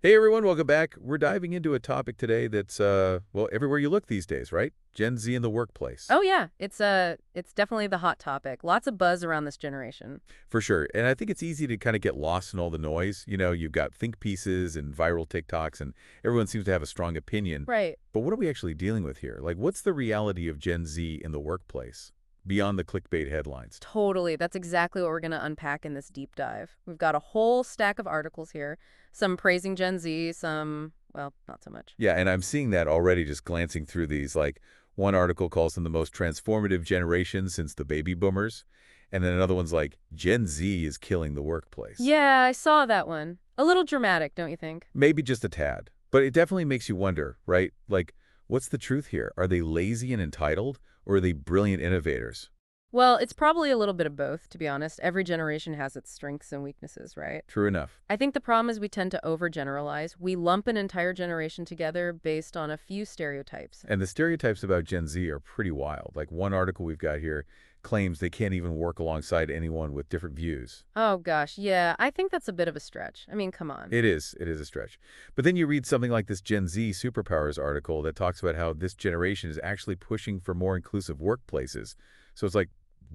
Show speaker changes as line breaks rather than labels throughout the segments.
Hey everyone, welcome back. We're diving into a topic today that's well, everywhere you look these days, right? Gen Z in the workplace.
Oh yeah, it's definitely the hot topic. Lots of buzz around this generation.
For sure. And I think it's easy to kind of get lost in all the noise. You've got think pieces and viral TikToks and everyone seems to have a strong opinion.
Right.
But what are we actually dealing with here? Like what's the reality of Gen Z in the workplace beyond the clickbait headlines?
Totally. That's exactly what we're going to unpack in this deep dive. We've got a whole stack of articles here, some praising Gen Z, some, well, not so much.
Yeah, and I'm seeing that already just glancing through these. Like one article calls them the most transformative generation since the baby boomers. And then another one's like, Gen Z is killing the workplace.
Yeah, I saw that one. A little dramatic, don't you think?
Maybe just a tad. But it definitely makes you wonder, right? Like, what's the truth here? Are they lazy and entitled, or are they brilliant innovators?
Well, it's probably a little bit of both, to be honest. Every generation has its strengths and weaknesses, right?
True enough.
I think the problem is we tend to overgeneralize. We lump an entire generation together based on a few stereotypes.
And the stereotypes about Gen Z are pretty wild. Like one article we've got here claims they can't even work alongside anyone with different views.
Oh gosh, yeah, I think that's a bit of a stretch. I mean, come on.
It is. It is a stretch. But then you read something like this Gen Z Superpowers article that talks about how this generation is actually pushing for more inclusive workplaces. So it's like,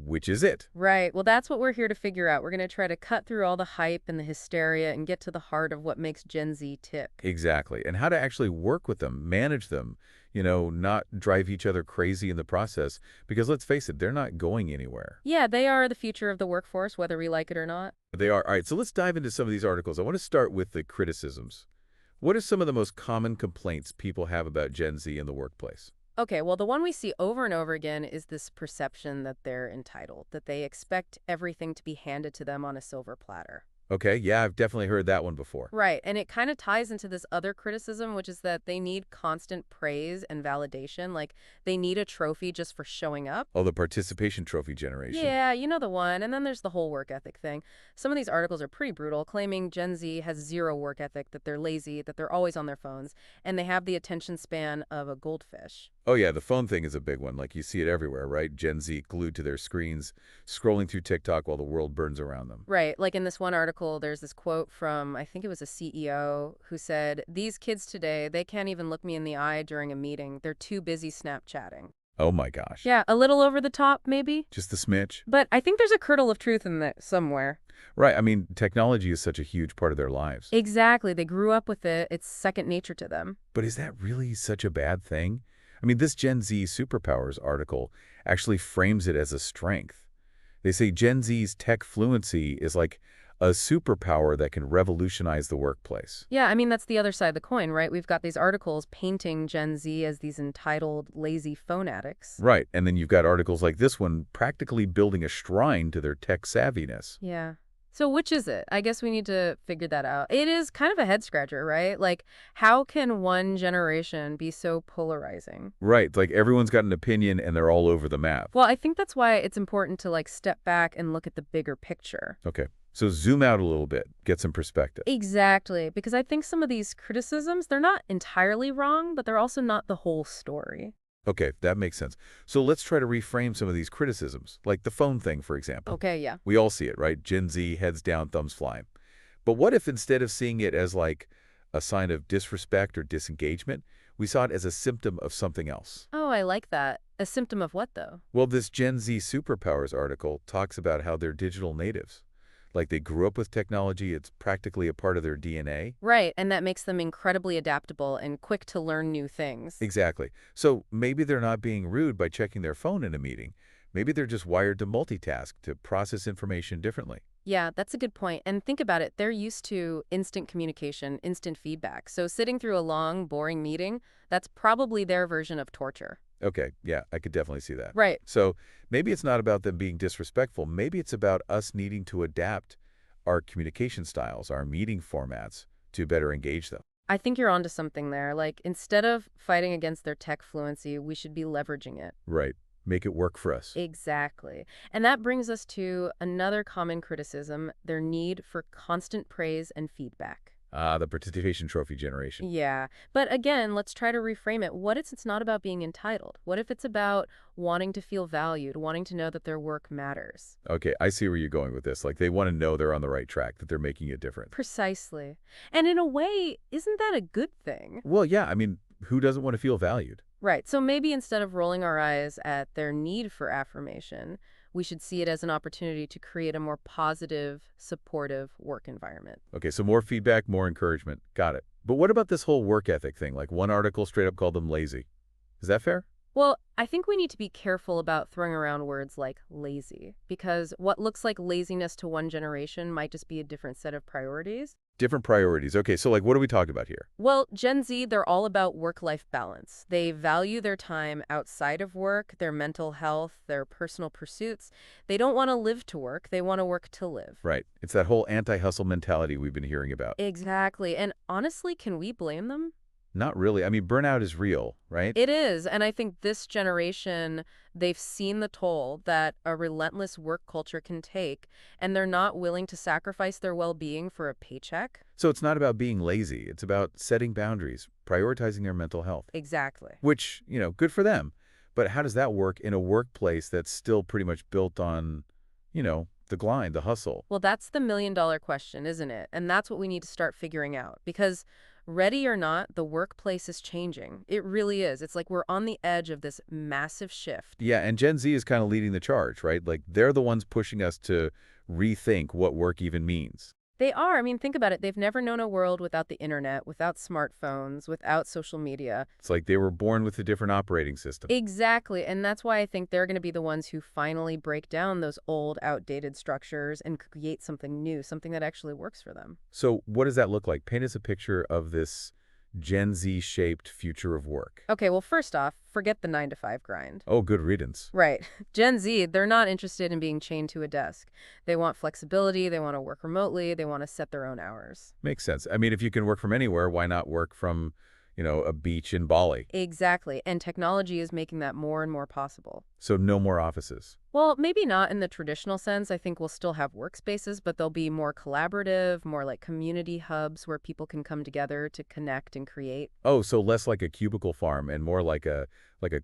which is it?
Right, well, that's what we're here to figure out. We're going to try to cut through all the hype and the hysteria and get to the heart of what makes Gen Z tick.
Exactly. And how to actually work with them, manage them, not drive each other crazy in the process. Because let's face it, they're not going anywhere.
Yeah, they are the future of the workforce, whether we like it or not.
They are. All right, so let's dive into some of these articles. I want to start with the criticisms. What are some of the most common complaints people have about Gen Z in the workplace?
Okay, well, the one we see over and over again is this perception that they're entitled, that they expect everything to be handed to them on a silver platter.
Okay, yeah, I've definitely heard that one before.
Right, and it kind of ties into this other criticism, which is that they need constant praise and validation. Like, they need a trophy just for showing up.
Oh, the participation trophy generation.
Yeah, you know the one. And then there's the whole work ethic thing. Some of these articles are pretty brutal, claiming Gen Z has zero work ethic, that they're lazy, that they're always on their phones, and they have the attention span of a goldfish.
Oh, yeah, the phone thing is a big one. Like, you see it everywhere, right? Gen Z glued to their screens, scrolling through TikTok while the world burns around them.
Right. Like in this one article, there's this quote from, I think it was a CEO, who said, "These kids today, they can't even look me in the eye during a meeting. They're too busy Snapchatting."
Oh, my gosh.
Yeah, a little over the top, maybe.
Just a smidge?
But I think there's a kernel of truth in that somewhere.
Right. I mean, technology is such a huge part of their lives.
Exactly. They grew up with it. It's second nature to them.
But is that really such a bad thing? I mean, this Gen Z Superpowers article actually frames it as a strength. They say Gen Z's tech fluency is like a superpower that can revolutionize the workplace.
Yeah, I mean, that's the other side of the coin, right? We've got these articles painting Gen Z as these entitled, lazy phone addicts.
Right. And then you've got articles like this one practically building a shrine to their tech savviness.
Yeah. So which is it? I guess we need to figure that out. It is kind of a head scratcher, right? Like, how can one generation be so polarizing?
Right. Like everyone's got an opinion and they're all over the map.
Well, I think that's why it's important to like step back and look at the bigger picture.
Okay. So zoom out a little bit, get some perspective.
Exactly, because I think some of these criticisms, they're not entirely wrong, but they're also not the whole story.
Okay, that makes sense. So let's try to reframe some of these criticisms, like the phone thing, for example.
Okay, yeah.
We all see it, right? Gen Z, heads down, thumbs flying. But what if instead of seeing it as like a sign of disrespect or disengagement, we saw it as a symptom of something else?
Oh, I like that. A symptom of what, though?
Well, this Gen Z Superpowers article talks about how they're digital natives. Like they grew up with technology, it's practically a part of their DNA.
Right, and that makes them incredibly adaptable and quick to learn new things.
Exactly. So maybe they're not being rude by checking their phone in a meeting. Maybe they're just wired to multitask, to process information differently.
Yeah, that's a good point. And think about it, they're used to instant communication, instant feedback. So sitting through a long, boring meeting, that's probably their version of torture.
Okay, yeah, I could definitely see that.
Right.
So maybe it's not about them being disrespectful. Maybe it's about us needing to adapt our communication styles, our meeting formats to better engage them.
I think you're onto something there. Like, instead of fighting against their tech fluency, we should be leveraging it.
Right. Make it work for us.
Exactly. And that brings us to another common criticism, their need for constant praise and feedback.
The participation trophy generation.
Yeah. But again, let's try to reframe it. What if it's not about being entitled? What if it's about wanting to feel valued, wanting to know that their work matters?
Okay, I see where you're going with this. Like, they want to know they're on the right track, that they're making a difference.
Precisely. And in a way, isn't that a good thing?
Well, yeah, I mean, who doesn't want to feel valued?
Right. So maybe instead of rolling our eyes at their need for affirmation, we should see it as an opportunity to create a more positive, supportive work environment.
Okay, so more feedback, more encouragement. Got it. But what about this whole work ethic thing? Like, one article straight up called them lazy. Is that fair?
Well, I think we need to be careful about throwing around words like lazy, because what looks like laziness to one generation might just be a different set of priorities.
Different priorities. Okay, so like, what are we talking about here?
Well, Gen Z, they're all about work-life balance. They value their time outside of work, their mental health, their personal pursuits. They don't want to live to work, they want to work to live.
Right. It's that whole anti-hustle mentality we've been hearing about.
Exactly. And honestly, can we blame them?
Not really. I mean, burnout is real, right?
It is, and I think this generation, they've seen the toll that a relentless work culture can take, and they're not willing to sacrifice their well-being for a paycheck.
So it's not about being lazy. It's about setting boundaries, prioritizing their mental health,
Exactly.
which, good for them. But how does that work in a workplace that's still pretty much built on, the grind, the hustle?
Well, that's the million-dollar question, isn't it? And that's what we need to start figuring out, because ready or not, the workplace is changing. It really is. It's like we're on the edge of this massive shift.
Yeah, and Gen Z is kind of leading the charge, right? Like, they're the ones pushing us to rethink what work even means.
They are. I mean, think about it. They've never known a world without the internet, without smartphones, without social media.
It's like they were born with a different operating system.
Exactly. And that's why I think they're going to be the ones who finally break down those old, outdated structures and create something new, something that actually works for them.
So what does that look like? Paint us a picture of this Gen Z-shaped future of work.
Okay, well, first off, forget the 9 to 5 grind.
Oh, good riddance.
Right. Gen Z, they're not interested in being chained to a desk. They want flexibility, they want to work remotely, they want to set their own hours.
Makes sense. I mean, if you can work from anywhere, why not work from, a beach in Bali?
Exactly. And technology is making that more and more possible.
So no more offices.
Well, maybe not in the traditional sense. I think we'll still have workspaces, but they'll be more collaborative, more like community hubs where people can come together to connect and create.
Oh, so less like a cubicle farm and more like a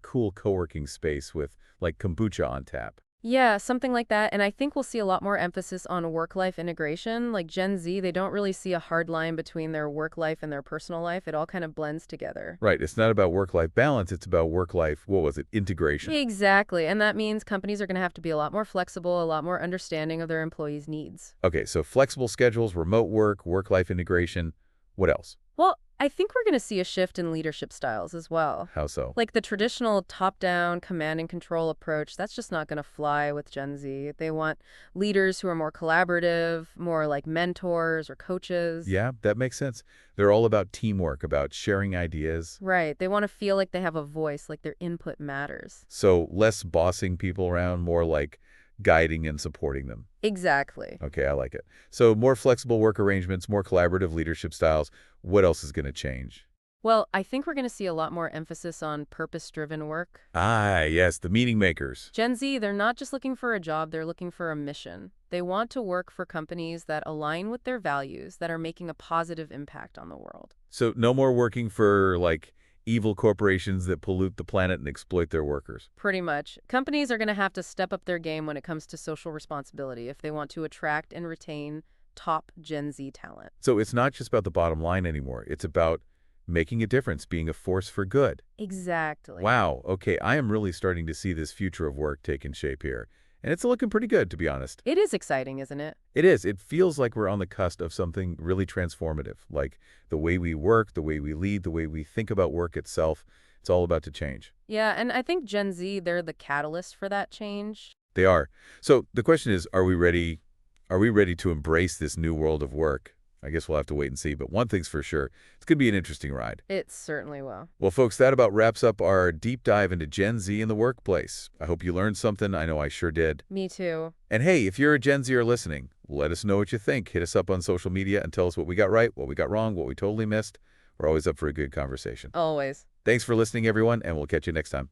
cool co-working space with like kombucha on tap.
Yeah, something like that. And I think we'll see a lot more emphasis on work-life integration. Like Gen Z, they don't really see a hard line between their work life and their personal life. It all kind of blends together.
Right. It's not about work-life balance. It's about work-life, what was it, integration.
Exactly. And that means companies are going to have to be a lot more flexible, a lot more understanding of their employees' needs.
Okay, so flexible schedules, remote work, work-life integration. What else?
Well, I think we're going to see a shift in leadership styles as well.
How so?
Like the traditional top-down command and control approach, that's just not going to fly with Gen Z. They want leaders who are more collaborative, more like mentors or coaches.
Yeah, that makes sense. They're all about teamwork, about sharing ideas.
Right. They want to feel like they have a voice, like their input matters.
So less bossing people around, more like guiding and supporting them.
Exactly.
Okay, I like it. So more flexible work arrangements, more collaborative leadership styles. What else is going to change?
Well, I think we're going to see a lot more emphasis on purpose-driven work.
Ah, yes, the meaning makers.
Gen Z, they're not just looking for a job, they're looking for a mission. They want to work for companies that align with their values, that are making a positive impact on the world.
So no more working for, like, evil corporations that pollute the planet and exploit their workers.
Pretty much. Companies are going to have to step up their game when it comes to social responsibility if they want to attract and retain top Gen Z talent.
So it's not just about the bottom line anymore. It's about making a difference, being a force for good.
Exactly.
Wow, okay, I am really starting to see this future of work taking shape here. And it's looking pretty good, to be honest.
It is exciting, isn't it?
It is. It feels like we're on the cusp of something really transformative. Like the way we work, the way we lead, the way we think about work itself. It's all about to change.
Yeah, and I think Gen Z, they're the catalyst for that change.
They are. So the question is, are we ready? Are we ready to embrace this new world of work? I guess we'll have to wait and see. But one thing's for sure, it's going to be an interesting ride.
It certainly will.
Well, folks, that about wraps up our deep dive into Gen Z in the workplace. I hope you learned something. I know I sure did.
Me too.
And hey, if you're a Gen Zer listening, let us know what you think. Hit us up on social media and tell us what we got right, what we got wrong, what we totally missed. We're always up for a good conversation.
Always.
Thanks for listening, everyone, and we'll catch you next time.